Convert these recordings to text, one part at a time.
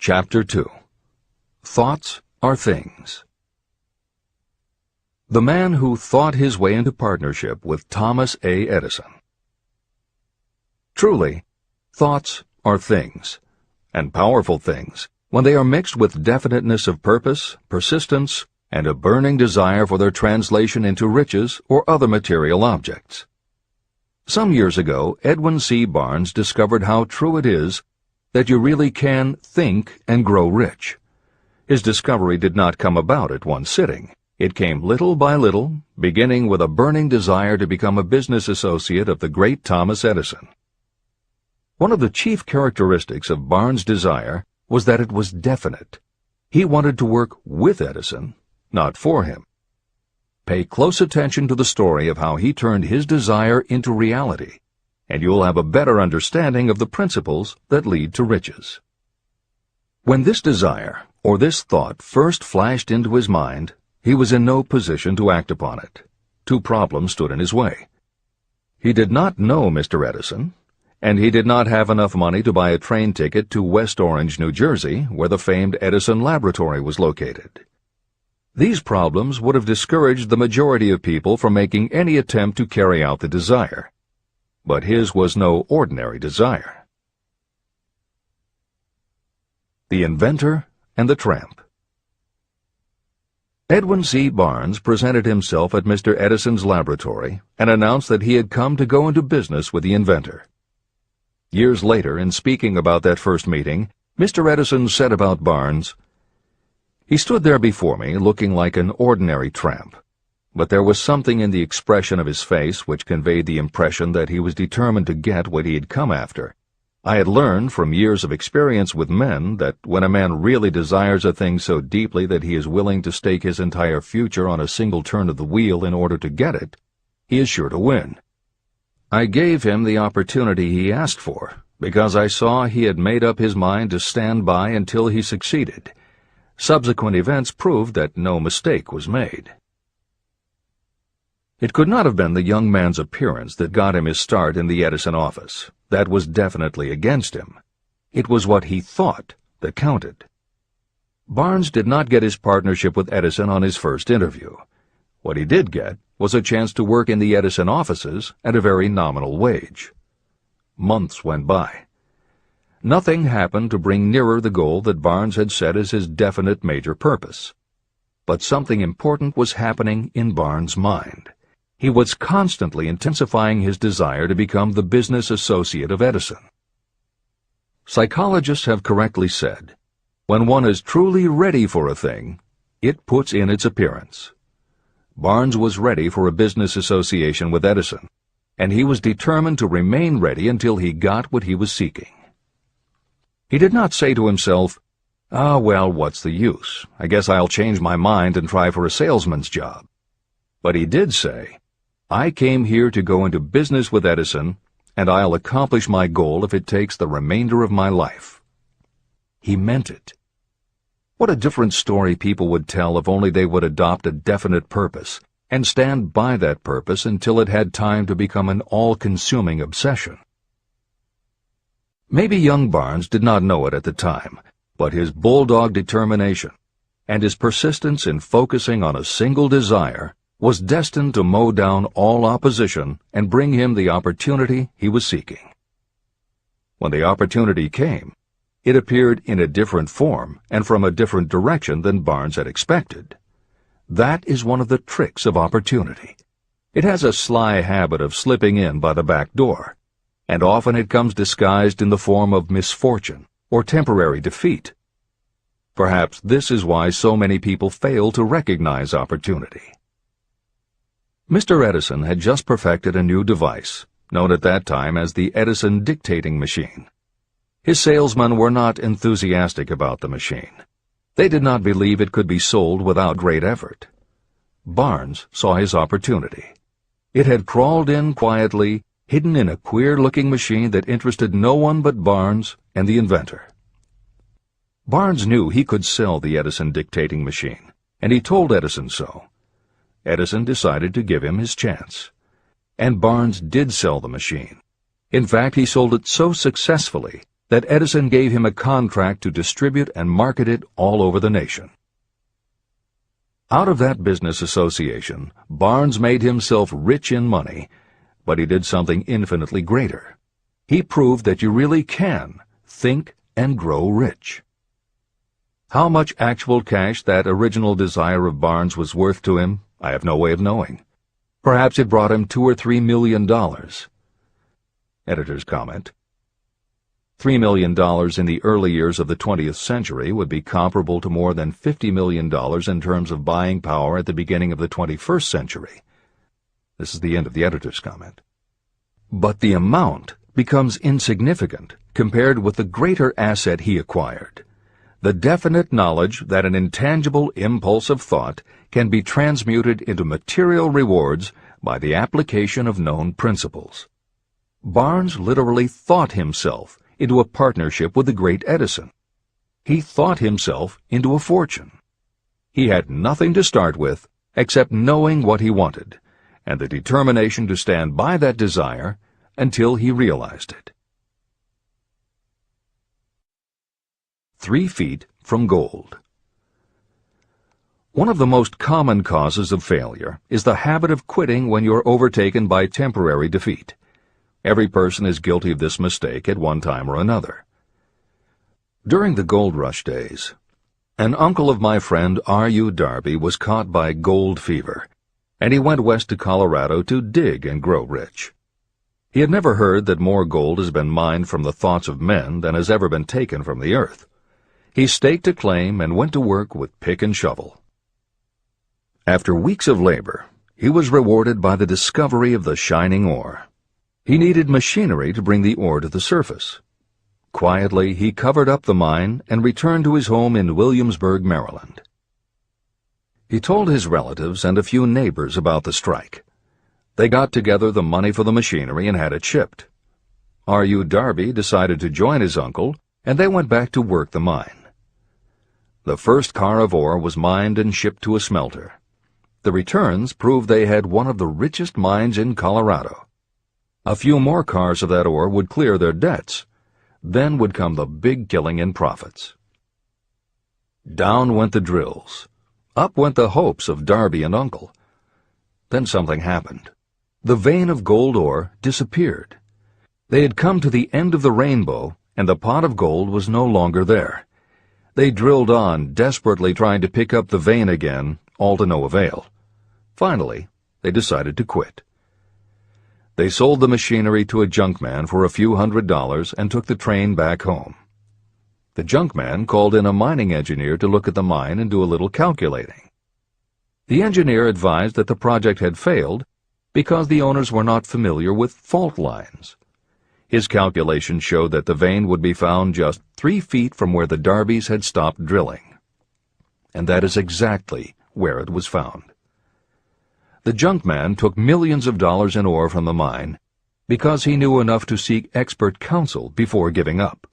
Chapter 2. Thoughts are Things. The man who thought his way into partnership with Thomas A. Edison. Truly, thoughts are things, and powerful things, when they are mixed with definiteness of purpose, persistence, and a burning desire for their translation into riches or other material objects. Some years ago, Edwin C. Barnes discovered how true it is that you really can think and grow rich. His discovery did not come about at one sitting. It came little by little, beginning with a burning desire to become a business associate of the great Thomas Edison. One of the chief characteristics of Barnes' desire was that it was definite. He wanted to work with Edison, not for him. Pay close attention to the story of how he turned his desire into reality, and you'll have a better understanding of the principles that lead to riches. When this desire, or this thought, first flashed into his mind, he was in no position to act upon it. Two problems stood in his way. He did not know Mr. Edison, and he did not have enough money to buy a train ticket to West Orange, New Jersey, where the famed Edison Laboratory was located. These problems would have discouraged the majority of people from making any attempt to carry out the desire. But his was no ordinary desire. The Inventor and the Tramp. Edwin C. Barnes presented himself at Mr. Edison's laboratory and announced that he had come to go into business with the inventor. Years later, in speaking about that first meeting, Mr. Edison said about Barnes, "He stood there before me looking like an ordinary tramp, but there was something in the expression of his face which conveyed the impression that he was determined to get what he had come after. I had learned from years of experience with men that when a man really desires a thing so deeply that he is willing to stake his entire future on a single turn of the wheel in order to get it, he is sure to win. I gave him the opportunity he asked for, because I saw he had made up his mind to stand by until he succeeded. Subsequent events proved that no mistake was made." It could not have been the young man's appearance that got him his start in the Edison office. That was definitely against him. It was what he thought that counted. Barnes did not get his partnership with Edison on his first interview. What he did get was a chance to work in the Edison offices at a very nominal wage. Months went by. Nothing happened to bring nearer the goal that Barnes had set as his definite major purpose. But something important was happening in Barnes' mind. He was constantly intensifying his desire to become the business associate of Edison. Psychologists have correctly said, when one is truly ready for a thing, it puts in its appearance. Barnes was ready for a business association with Edison, and he was determined to remain ready until he got what he was seeking. He did not say to himself, "Ah, well, what's the use? I guess I'll change my mind and try for a salesman's job." But he did say, "I came here to go into business with Edison, and I'll accomplish my goal if it takes the remainder of my life." He meant it. What a different story people would tell if only they would adopt a definite purpose and stand by that purpose until it had time to become an all-consuming obsession. Maybe young Barnes did not know it at the time, but his bulldog determination and his persistence in focusing on a single desire was destined to mow down all opposition and bring him the opportunity he was seeking. When the opportunity came, it appeared in a different form and from a different direction than Barnes had expected. That is one of the tricks of opportunity. It has a sly habit of slipping in by the back door, and often it comes disguised in the form of misfortune or temporary defeat. Perhaps this is why so many people fail to recognize opportunity. Mr. Edison had just perfected a new device, known at that time as the Edison dictating machine. His salesmen were not enthusiastic about the machine. They did not believe it could be sold without great effort. Barnes saw his opportunity. It had crawled in quietly, hidden in a queer-looking machine that interested no one but Barnes and the inventor. Barnes knew he could sell the Edison dictating machine, and he told Edison so. Edison decided to give him his chance. And Barnes did sell the machine. In fact, he sold it so successfully that Edison gave him a contract to distribute and market it all over the nation. Out of that business association, Barnes made himself rich in money, but he did something infinitely greater. He proved that you really can think and grow rich. How much actual cash that original desire of Barnes was worth to him, I have no way of knowing. Perhaps it brought him $2 or $3 million. Editor's comment: $3 million in the early years of the 20th century would be comparable to more than $50 million in terms of buying power at the beginning of the 21st century. This is the end of the editor's comment. But the amount becomes insignificant compared with the greater asset he acquired: the definite knowledge that an intangible impulse of thought can be transmuted into material rewards by the application of known principles. Barnes literally thought himself into a partnership with the great Edison. He thought himself into a fortune. He had nothing to start with except knowing what he wanted, and the determination to stand by that desire until he realized it. 3 feet from gold. One of the most common causes of failure is the habit of quitting when you're overtaken by temporary defeat. Every person is guilty of this mistake at one time or another. During the gold rush days, an uncle of my friend R.U. Darby was caught by gold fever, and he went west to Colorado to dig and grow rich. He had never heard that more gold has been mined from the thoughts of men than has ever been taken from the earth. He staked a claim and went to work with pick and shovel. After weeks of labor, he was rewarded by the discovery of the shining ore. He needed machinery to bring the ore to the surface. Quietly, he covered up the mine and returned to his home in Williamsburg, Maryland. He told his relatives and a few neighbors about the strike. They got together the money for the machinery and had it shipped. R.U. Darby decided to join his uncle, and they went back to work the mine. The first car of ore was mined and shipped to a smelter. The returns proved they had one of the richest mines in Colorado. A few more cars of that ore would clear their debts. Then would come the big killing in profits. Down went the drills. Up went the hopes of Darby and Uncle. Then something happened. The vein of gold ore disappeared. They had come to the end of the rainbow, and the pot of gold was no longer there. They drilled on, desperately trying to pick up the vein again, all to no avail. Finally, they decided to quit. They sold the machinery to a junkman for a few $100s and took the train back home. The junkman called in a mining engineer to look at the mine and do a little calculating. The engineer advised that the project had failed because the owners were not familiar with fault lines. His calculations showed that the vein would be found just 3 feet from where the Darbys had stopped drilling. And that is exactly where it was found. The junkman took millions of dollars in ore from the mine because he knew enough to seek expert counsel before giving up.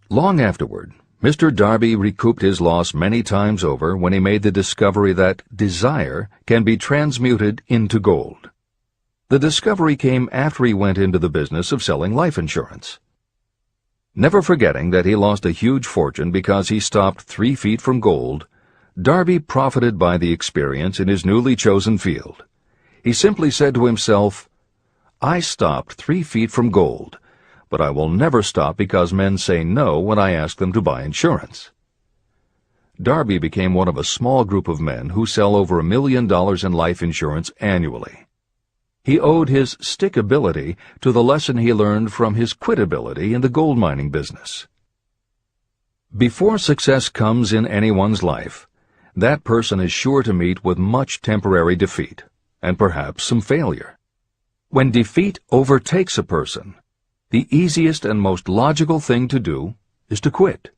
Long afterward, Mr. Darby recouped his loss many times over when he made the discovery that desire can be transmuted into gold. The discovery came after he went into the business of selling life insurance. Never forgetting that he lost a huge fortune because he stopped 3 feet from gold, Darby profited by the experience in his newly chosen field. He simply said to himself, "I stopped 3 feet from gold, but I will never stop because men say no when I ask them to buy insurance." Darby became one of a small group of men who sell over $1 million in life insurance annually. He owed his stickability to the lesson he learned from his quitability in the gold mining business. Before success comes in anyone's life, that person is sure to meet with much temporary defeat, and perhaps some failure. When defeat overtakes a person, the easiest and most logical thing to do is to quit.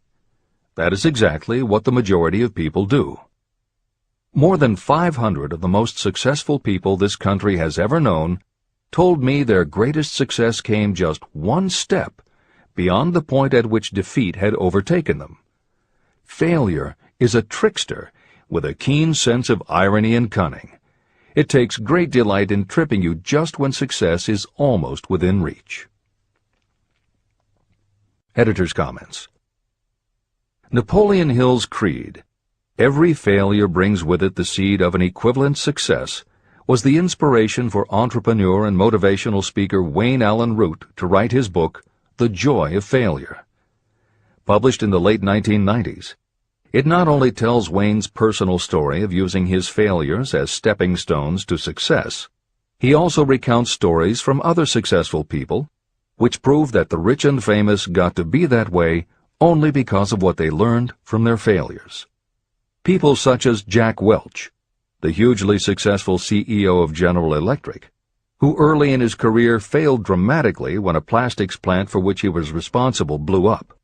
That is exactly what the majority of people do. More than 500 of the most successful people this country has ever known told me their greatest success came just one step beyond the point at which defeat had overtaken them. Failure is a trickster with a keen sense of irony and cunning. It takes great delight in tripping you just when success is almost within reach. Editor's comments. Napoleon Hill's creed, "Every failure brings with it the seed of an equivalent success," was the inspiration for entrepreneur and motivational speaker Wayne Allen Root to write his book, The Joy of Failure. Published in the late 1990s, it not only tells Wayne's personal story of using his failures as stepping stones to success, he also recounts stories from other successful people, which prove that the rich and famous got to be that way only because of what they learned from their failures. People such as Jack Welch, the hugely successful CEO of General Electric, who early in his career failed dramatically when a plastics plant for which he was responsible blew up.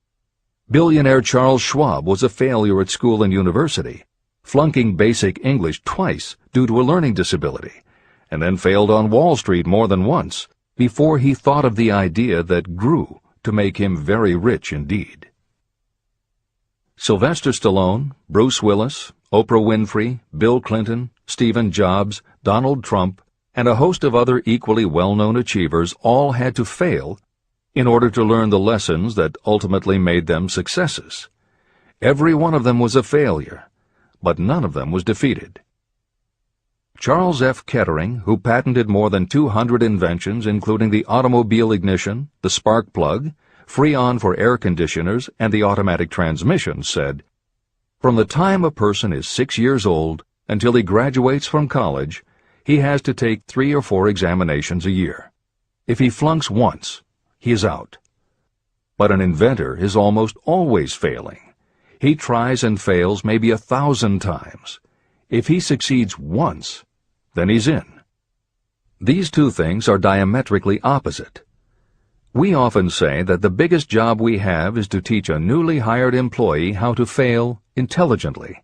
Billionaire Charles Schwab was a failure at school and university, flunking basic English twice due to a learning disability, and then failed on Wall Street more than once before he thought of the idea that grew to make him very rich indeed. Sylvester Stallone, Bruce Willis, Oprah Winfrey, Bill Clinton, Stephen Jobs, Donald Trump, and a host of other equally well-known achievers all had to fail in order to learn the lessons that ultimately made them successes. Every one of them was a failure, but none of them was defeated. Charles F. Kettering, who patented more than 200 inventions including the automobile ignition, the spark plug, Freon for air conditioners, and the automatic transmission, said, "From the time a person is 6 years old until he graduates from college, he has to take 3 or 4 examinations a year. If he flunks once, he is out. But an inventor is almost always failing. He tries and fails maybe 1,000 times. If he succeeds once, then he's in." These two things are diametrically opposite. We often say that the biggest job we have is to teach a newly hired employee how to fail intelligently.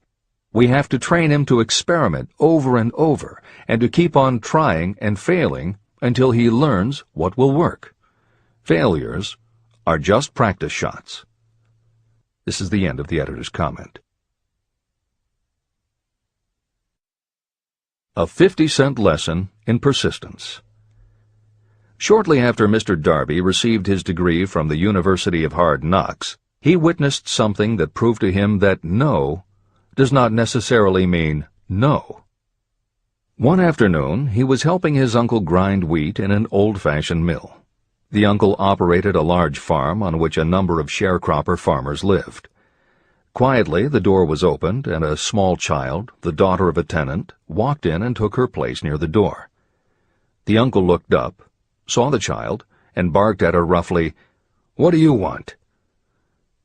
We have to train him to experiment over and over and to keep on trying and failing until he learns what will work. Failures are just practice shots. This is the end of the editor's comment. A 50-cent lesson in persistence. Shortly after Mr. Darby received his degree from the University of Hard Knocks, he witnessed something that proved to him that no does not necessarily mean no. One afternoon, he was helping his uncle grind wheat in an old-fashioned mill. The uncle operated a large farm on which a number of sharecropper farmers lived. Quietly, the door was opened, and a small child, the daughter of a tenant, walked in and took her place near the door. The uncle looked up, saw the child, and barked at her roughly, "What do you want?"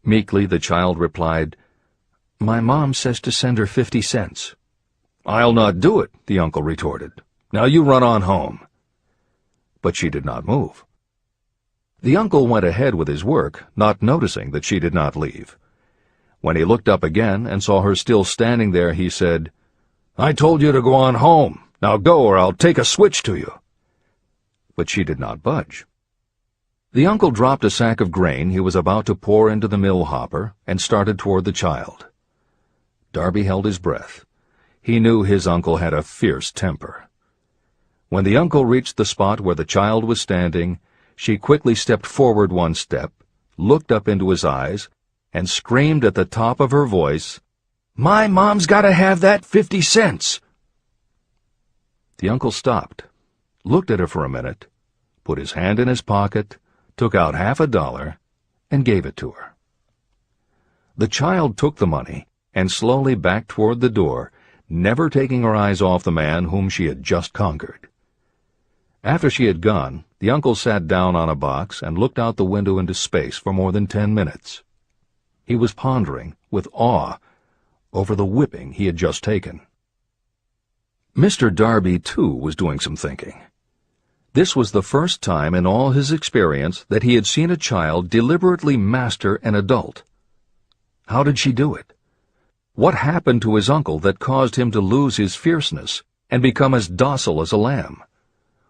Meekly, the child replied, "My mom says to send her 50 cents. "I'll not do it," the uncle retorted. "Now you run on home." But she did not move. The uncle went ahead with his work, not noticing that she did not leave. When he looked up again and saw her still standing there, he said, "I told you to go on home. Now go, or I'll take a switch to you." But she did not budge. The uncle dropped a sack of grain he was about to pour into the mill hopper and started toward the child. Darby held his breath. He knew his uncle had a fierce temper. When the uncle reached the spot where the child was standing, she quickly stepped forward 1 step, looked up into his eyes, and screamed at the top of her voice, "My mom's got to have that 50 cents!" The uncle stopped, looked at her for a minute, put his hand in his pocket, took out $50, and gave it to her. The child took the money and slowly backed toward the door, never taking her eyes off the man whom she had just conquered. After she had gone, the uncle sat down on a box and looked out the window into space for more than 10 minutes. He was pondering, with awe, over the whipping he had just taken. Mr. Darby, too, was doing some thinking. This was the first time in all his experience that he had seen a child deliberately master an adult. How did she do it? What happened to his uncle that caused him to lose his fierceness and become as docile as a lamb?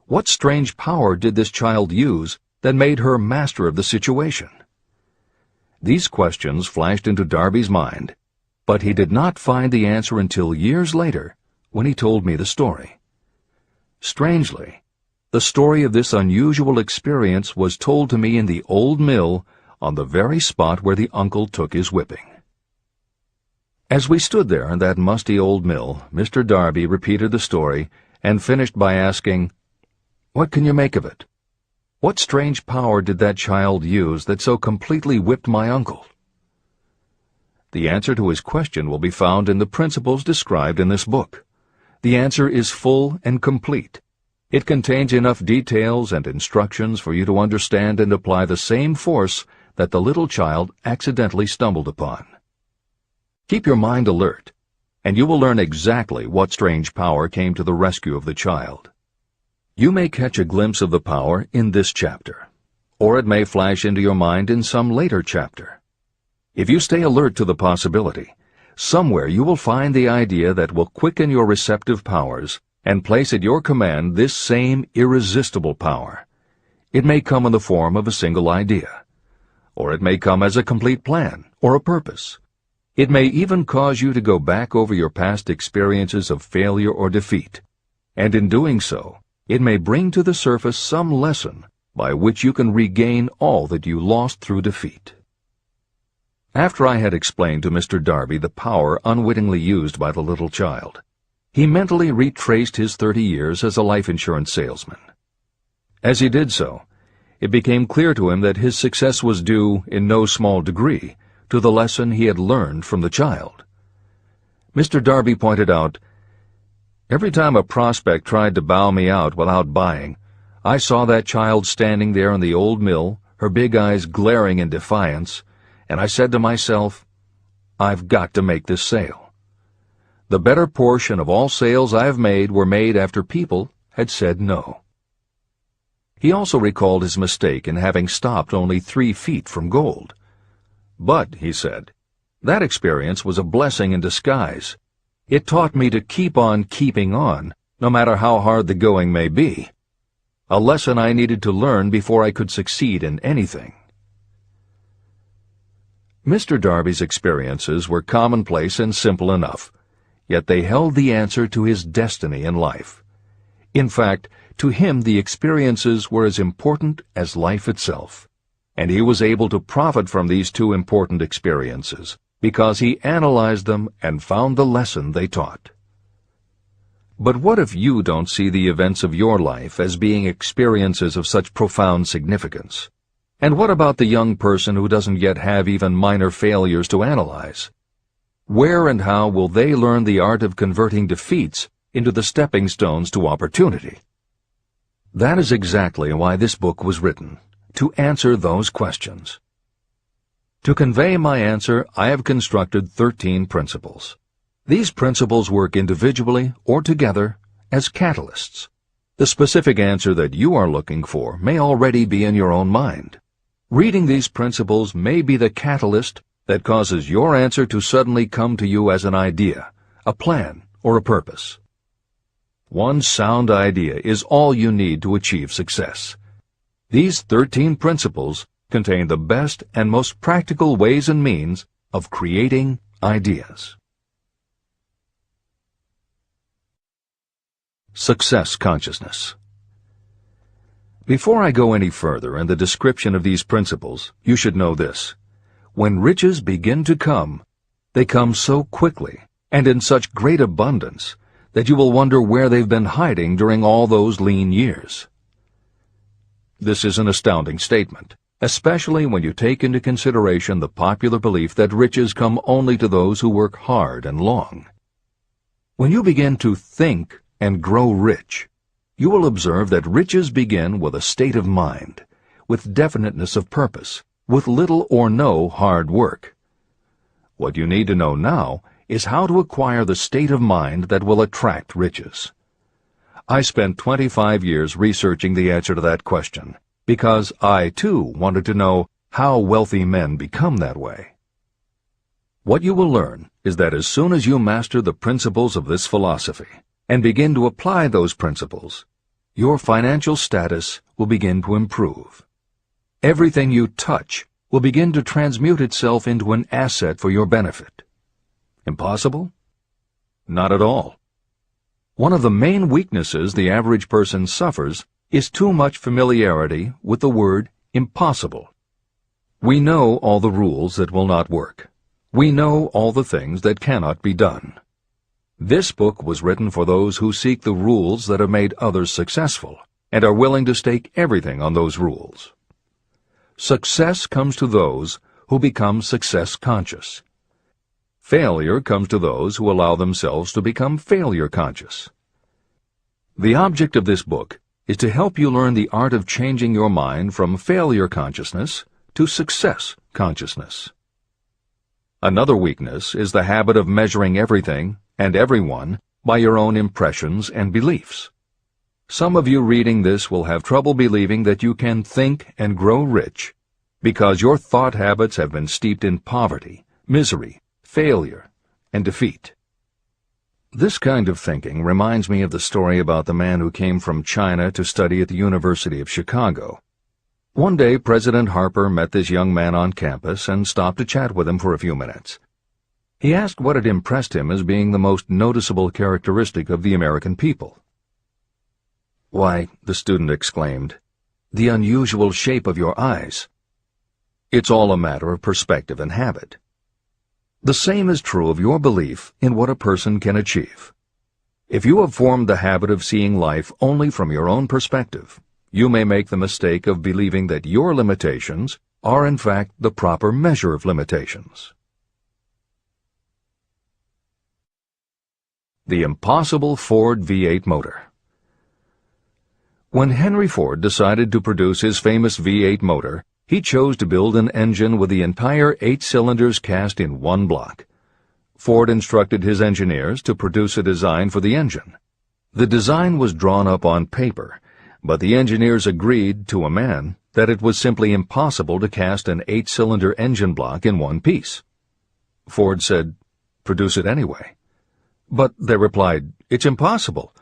What strange power did this child use that made her master of the situation? These questions flashed into Darby's mind, but he did not find the answer until years later, when he told me the story. Strangely, the story of this unusual experience was told to me in the old mill on the very spot where the uncle took his whipping. As we stood there in that musty old mill, Mr. Darby repeated the story and finished by asking, "What can you make of it? What strange power did that child use that so completely whipped my uncle?" The answer to his question will be found in the principles described in this book. The answer is full and complete. It contains enough details and instructions for you to understand and apply the same force that the little child accidentally stumbled upon. Keep your mind alert, and you will learn exactly what strange power came to the rescue of the child. You may catch a glimpse of the power in this chapter, or it may flash into your mind in some later chapter. If you stay alert to the possibility, somewhere you will find the idea that will quicken your receptive powers and place at your command this same irresistible power. It may come in the form of a single idea, or it may come as a complete plan or a purpose. It may even cause you to go back over your past experiences of failure or defeat, and in doing so, it may bring to the surface some lesson by which you can regain all that you lost through defeat. After I had explained to Mr. Darby the power unwittingly used by the little child, he mentally retraced his 30 years as a life insurance salesman. As he did so, it became clear to him that his success was due, in no small degree, to the lesson he had learned from the child. Mr. Darby pointed out, "Every time a prospect tried to bow me out without buying, I saw that child standing there in the old mill, her big eyes glaring in defiance, and I said to myself, I've got to make this sale. The better portion of all sales I have made were made after people had said no." He also recalled his mistake in having stopped only 3 feet from gold. "But," he said, "that experience was a blessing in disguise. It taught me to keep on keeping on, no matter how hard the going may be. A lesson I needed to learn before I could succeed in anything." Mr. Darby's experiences were commonplace and simple enough, yet they held the answer to his destiny in life. In fact, to him the experiences were as important as life itself, and he was able to profit from these 2 important experiences because he analyzed them and found the lesson they taught. But what if you don't see the events of your life as being experiences of such profound significance? And what about the young person who doesn't yet have even minor failures to analyze? Where and how will they learn the art of converting defeats into the stepping stones to opportunity? That is exactly why this book was written, to answer those questions. To convey my answer, I have constructed 13 principles. These principles work individually or together as catalysts. The specific answer that you are looking for may already be in your own mind. Reading these principles may be the catalyst that causes your answer to suddenly come to you as an idea, a plan, or a purpose. One sound idea is all you need to achieve success. These 13 principles contain the best and most practical ways and means of creating ideas. Success consciousness. Before I go any further in the description of these principles, you should know this. When riches begin to come, they come so quickly and in such great abundance that you will wonder where they've been hiding during all those lean years. This is an astounding statement, especially when you take into consideration the popular belief that riches come only to those who work hard and long. When you begin to think and grow rich, you will observe that riches begin with a state of mind, with definiteness of purpose, with little or no hard work. What you need to know now is how to acquire the state of mind that will attract riches. I spent 25 years researching the answer to that question, because I, too, wanted to know how wealthy men become that way. What you will learn is that as soon as you master the principles of this philosophy and begin to apply those principles, your financial status will begin to improve. Everything you touch will begin to transmute itself into an asset for your benefit. Impossible? Not at all. One of the main weaknesses the average person suffers is too much familiarity with the word impossible. We know all the rules that will not work. We know all the things that cannot be done. This book was written for those who seek the rules that have made others successful and are willing to stake everything on those rules. Success comes to those who become success conscious. Failure comes to those who allow themselves to become failure conscious. The object of this book is to help you learn the art of changing your mind from failure consciousness to success consciousness. Another weakness is the habit of measuring everything and everyone by your own impressions and beliefs. Some of you reading this will have trouble believing that you can think and grow rich because your thought habits have been steeped in poverty, misery, failure, and defeat. This kind of thinking reminds me of the story about the man who came from China to study at the University of Chicago. One day, President Harper met this young man on campus and stopped to chat with him for a few minutes. He asked what had impressed him as being the most noticeable characteristic of the American people. "Why," the student exclaimed, "the unusual shape of your eyes." It's all a matter of perspective and habit. The same is true of your belief in what a person can achieve. If you have formed the habit of seeing life only from your own perspective, you may make the mistake of believing that your limitations are in fact the proper measure of limitations. The impossible Ford V8 motor. When Henry Ford decided to produce his famous V8 motor, he chose to build an engine with the entire 8 cylinders cast in one block. Ford instructed his engineers to produce a design for the engine. The design was drawn up on paper, but the engineers agreed to a man that it was simply impossible to cast an 8-cylinder engine block in one piece. Ford said, "Produce it anyway." But they replied, "It's impossible."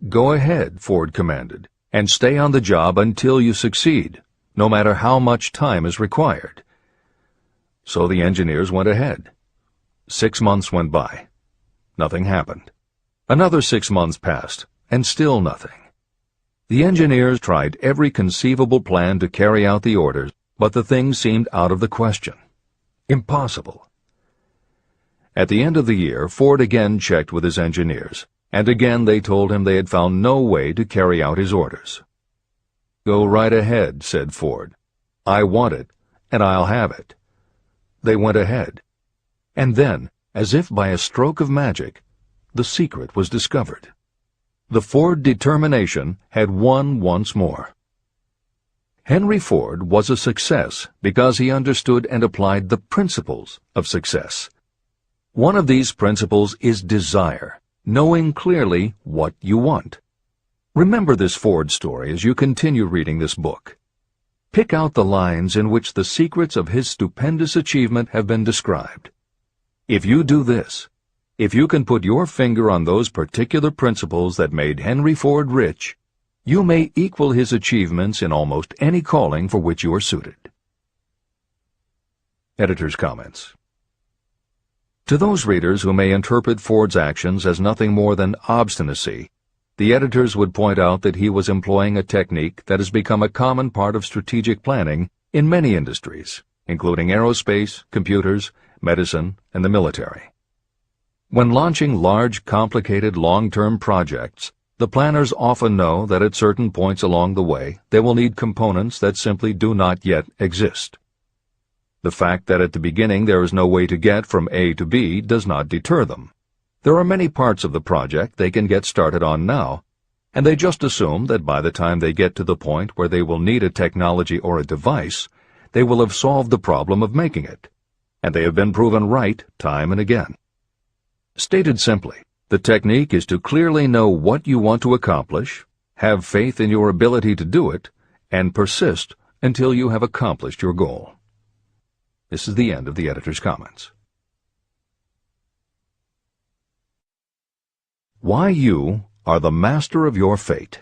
"Go ahead," Ford commanded, "and stay on the job until you succeed, no matter how much time is required." So the engineers went ahead. 6 months went by. Nothing happened. Another 6 months passed, and still nothing. The engineers tried every conceivable plan to carry out the orders, but the thing seemed out of the question. Impossible. At the end of the year, Ford again checked with his engineers, and again they told him they had found no way to carry out his orders. "Go right ahead," said Ford. "I want it, and I'll have it." They went ahead. And then, as if by a stroke of magic, the secret was discovered. The Ford determination had won once more. Henry Ford was a success because he understood and applied the principles of success. One of these principles is desire, knowing clearly what you want. Remember this Ford story as you continue reading this book. Pick out the lines in which the secrets of his stupendous achievement have been described. If you do this, if you can put your finger on those particular principles that made Henry Ford rich, you may equal his achievements in almost any calling for which you are suited. Editor's comments. To those readers who may interpret Ford's actions as nothing more than obstinacy, the editors would point out that he was employing a technique that has become a common part of strategic planning in many industries, including aerospace, computers, medicine, and the military. When launching large, complicated, long-term projects, the planners often know that at certain points along the way they will need components that simply do not yet exist. The fact that at the beginning there is no way to get from A to B does not deter them. There are many parts of the project they can get started on now, and they just assume that by the time they get to the point where they will need a technology or a device, they will have solved the problem of making it, and they have been proven right time and again. Stated simply, the technique is to clearly know what you want to accomplish, have faith in your ability to do it, and persist until you have accomplished your goal. This is the end of the editor's comments. Why you are the master of your fate.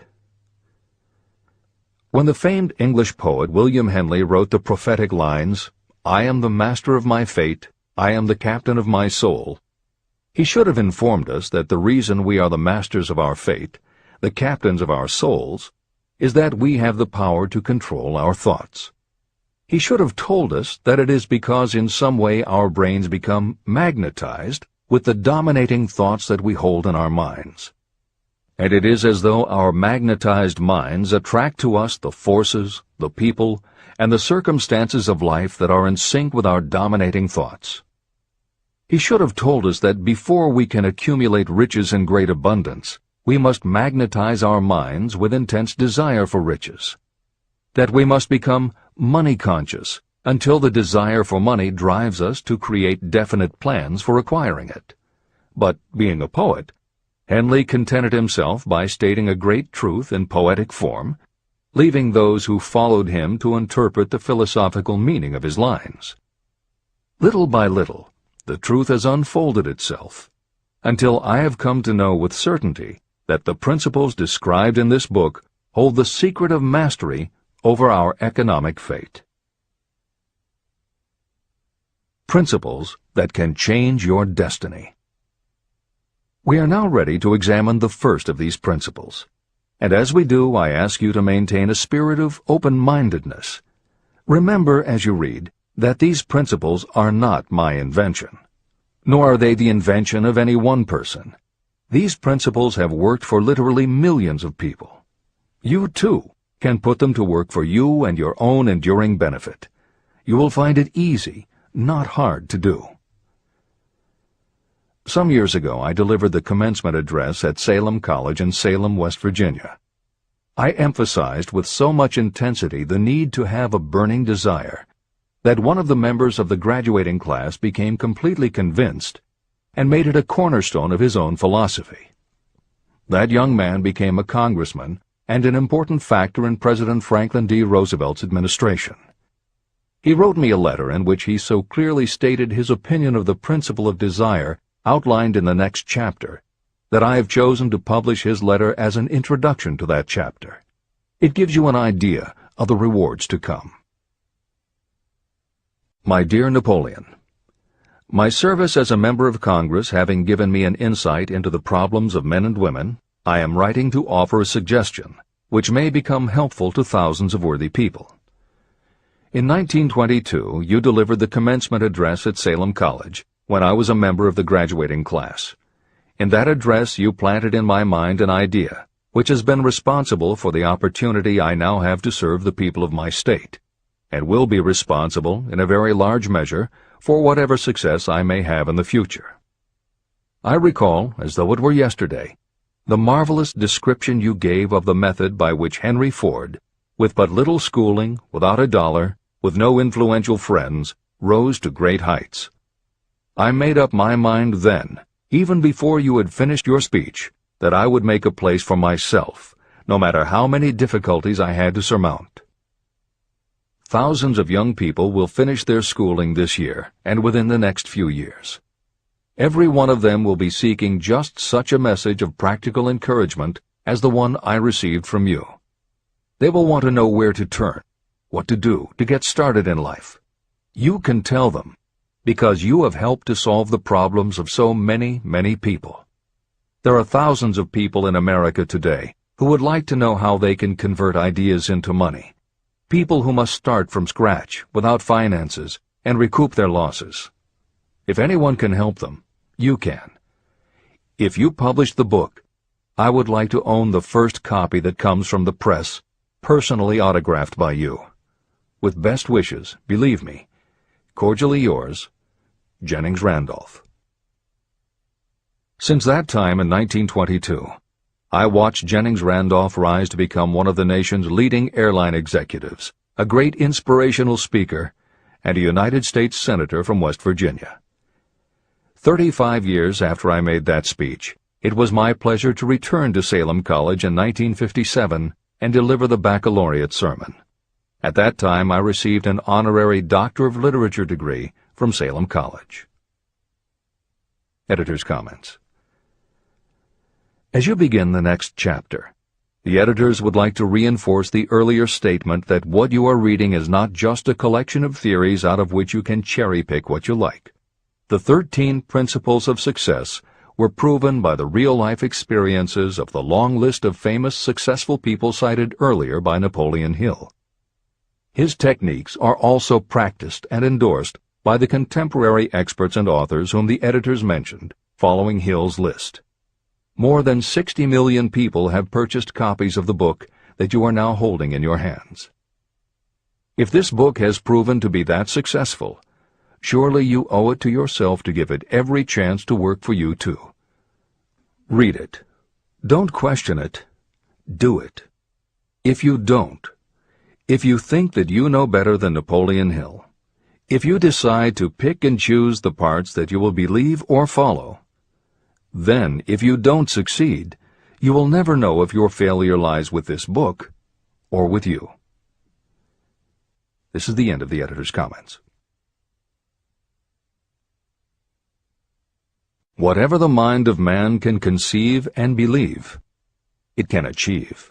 When the famed English poet William Henley wrote the prophetic lines, "I am the master of my fate, I am the captain of my soul," he should have informed us that the reason we are the masters of our fate, the captains of our souls, is that we have the power to control our thoughts. He should have told us that it is because in some way our brains become magnetized with the dominating thoughts that we hold in our minds. And it is as though our magnetized minds attract to us the forces, the people, and the circumstances of life that are in sync with our dominating thoughts. He should have told us that before we can accumulate riches in great abundance, we must magnetize our minds with intense desire for riches. That we must become money-conscious until the desire for money drives us to create definite plans for acquiring it. But, being a poet, Henley contented himself by stating a great truth in poetic form, leaving those who followed him to interpret the philosophical meaning of his lines. Little by little, the truth has unfolded itself, until I have come to know with certainty that the principles described in this book hold the secret of mastery over our economic fate. Principles that can change your destiny. We are now ready to examine the first of these principles, and as we do, I ask you to maintain a spirit of open-mindedness. Remember as you read that these principles are not my invention, nor are they the invention of any one person. These principles have worked for literally millions of people. You, too, can put them to work for you and your own enduring benefit. You will find it easy, not hard to do. Some years ago, I delivered the commencement address at Salem College in Salem, West Virginia. I emphasized with so much intensity the need to have a burning desire that one of the members of the graduating class became completely convinced and made it a cornerstone of his own philosophy. That young man became a congressman and an important factor in President Franklin D. Roosevelt's administration. He wrote me a letter in which he so clearly stated his opinion of the principle of desire outlined in the next chapter that I have chosen to publish his letter as an introduction to that chapter. It gives you an idea of the rewards to come. My dear Napoleon, my service as a member of Congress having given me an insight into the problems of men and women, I am writing to offer a suggestion which may become helpful to thousands of worthy people. In 1922, you delivered the commencement address at Salem College when I was a member of the graduating class. In that address, you planted in my mind an idea which has been responsible for the opportunity I now have to serve the people of my state, and will be responsible, in a very large measure, for whatever success I may have in the future. I recall, as though it were yesterday, the marvelous description you gave of the method by which Henry Ford, with but little schooling, without a dollar, with no influential friends, rose to great heights. I made up my mind then, even before you had finished your speech, that I would make a place for myself, no matter how many difficulties I had to surmount. Thousands of young people will finish their schooling this year and within the next few years. Every one of them will be seeking just such a message of practical encouragement as the one I received from you. They will want to know where to turn, what to do to get started in life. You can tell them, because you have helped to solve the problems of so many, many people. There are thousands of people in America today who would like to know how they can convert ideas into money. People who must start from scratch, without finances, and recoup their losses. If anyone can help them, you can. If you publish the book, I would like to own the first copy that comes from the press, personally autographed by you. With best wishes, believe me, cordially yours, Jennings Randolph. Since that time in 1922, I watched Jennings Randolph rise to become one of the nation's leading airline executives, a great inspirational speaker, and a United States Senator from West Virginia. 35 years after I made that speech, it was my pleasure to return to Salem College in 1957 and deliver the baccalaureate sermon. At that time, I received an honorary Doctor of Literature degree from Salem College. Editor's comments. As you begin the next chapter, the editors would like to reinforce the earlier statement that what you are reading is not just a collection of theories out of which you can cherry-pick what you like. The 13 principles of success were proven by the real-life experiences of the long list of famous successful people cited earlier by Napoleon Hill. His techniques are also practiced and endorsed by the contemporary experts and authors whom the editors mentioned, following Hill's list. More than 60 million people have purchased copies of the book that you are now holding in your hands. If this book has proven to be that successful, surely you owe it to yourself to give it every chance to work for you too. Read it. Don't question it. Do it. If you don't, if you think that you know better than Napoleon Hill, if you decide to pick and choose the parts that you will believe or follow, then if you don't succeed, you will never know if your failure lies with this book or with you. This is the end of the editor's comments. Whatever the mind of man can conceive and believe, it can achieve.